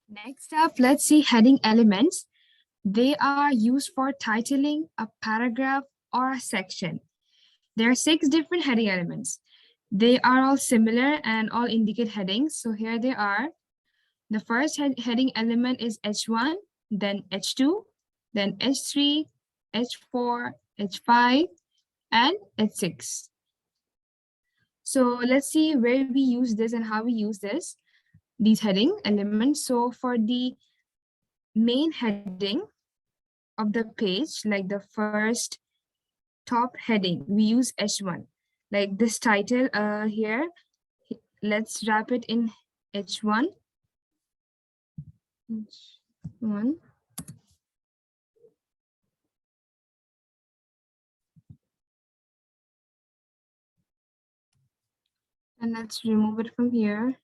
Next up, let's see heading elements. They are used for titling a paragraph or a section. There are 6 different heading elements. They are all similar and all indicate headings. So here they are. The first heading element is H1, then H2, then H3, H4, H5, and H6. So let's see where we use this and how we use these heading elements. So for the main heading of the page, like the first top heading, we use H1. Like this title here, let's wrap it in H1. H1. And let's remove it from here.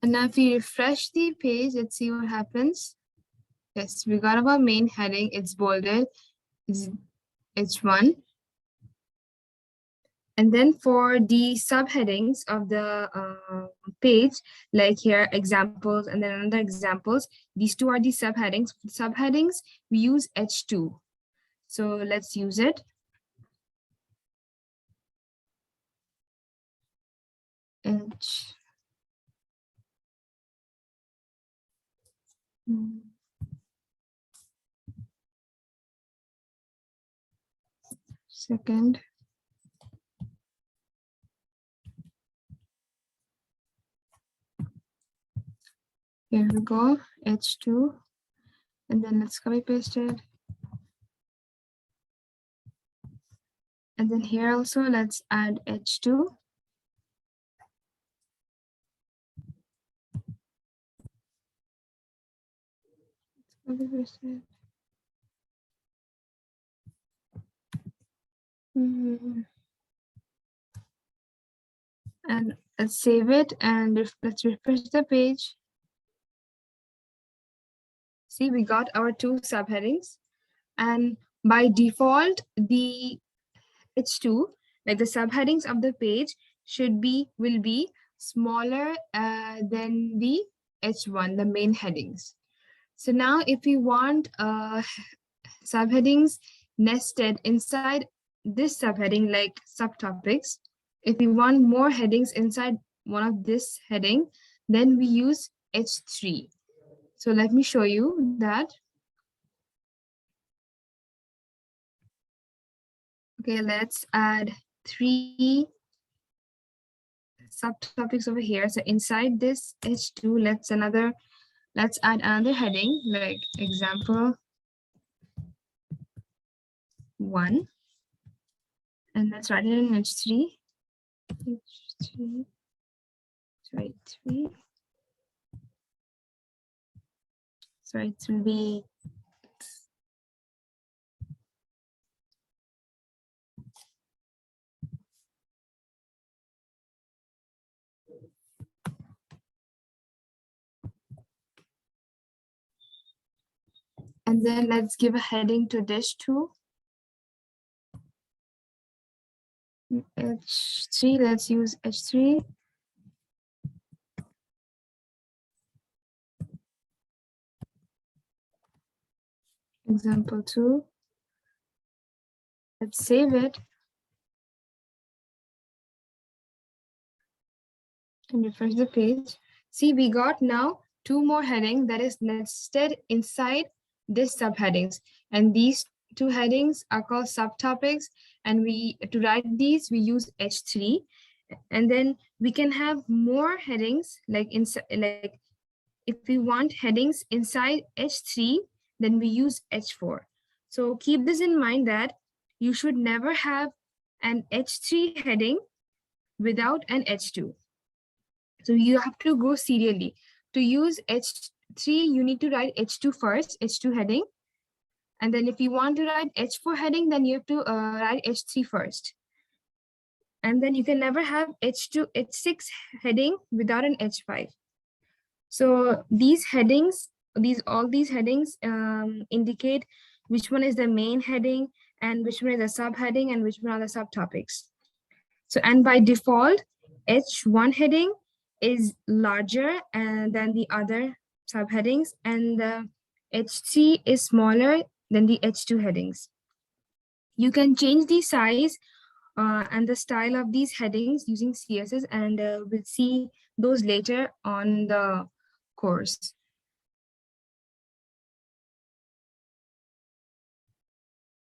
And now if we refresh the page, let's see what happens. Yes, we got our main heading. It's bolded. It's H1. And then for the subheadings of the page, like here, examples, and then another examples, these two are the subheadings. For subheadings, we use H2. So let's use it. H. Second. Here we go, H2. And then let's copy paste it. And then here also, let's add H2. Copy paste it. And let's save it and let's refresh the page. See, we got our 2 subheadings, and by default, the H2, like the subheadings of the page, will be smaller than the H1, the main headings. So now, if we want subheadings nested inside this subheading, like subtopics, if we want more headings inside one of this heading, then we use H3. So let me show you that. Okay, let's add 3 subtopics over here. So inside this H2, let's add another heading, like example 1. And let's write it in H3. H3. Sorry, 3. So it will be and then let's give a heading to this too. H3, let's use H3. Example 2. Let's save it. And refresh the page. See, we got now 2 more headings that is nested inside this subheadings. And these 2 headings are called subtopics. And to write these, we use H3. And then we can have more headings, like if we want headings inside H3, then we use H4. So keep this in mind that you should never have an H3 heading without an H2. So you have to go serially. To use H3, you need to write H2 first, H2 heading. And then if you want to write H4 heading, then you have to write H3 first. And then you can never have H6 heading without an H5. So these headings, all these headings indicate which one is the main heading and which one is the subheading and which one are the subtopics. So, and by default, H1 heading is larger than the other subheadings, and the HC is smaller than the H2 headings. You can change the size and the style of these headings using CSS, and we'll see those later on the course.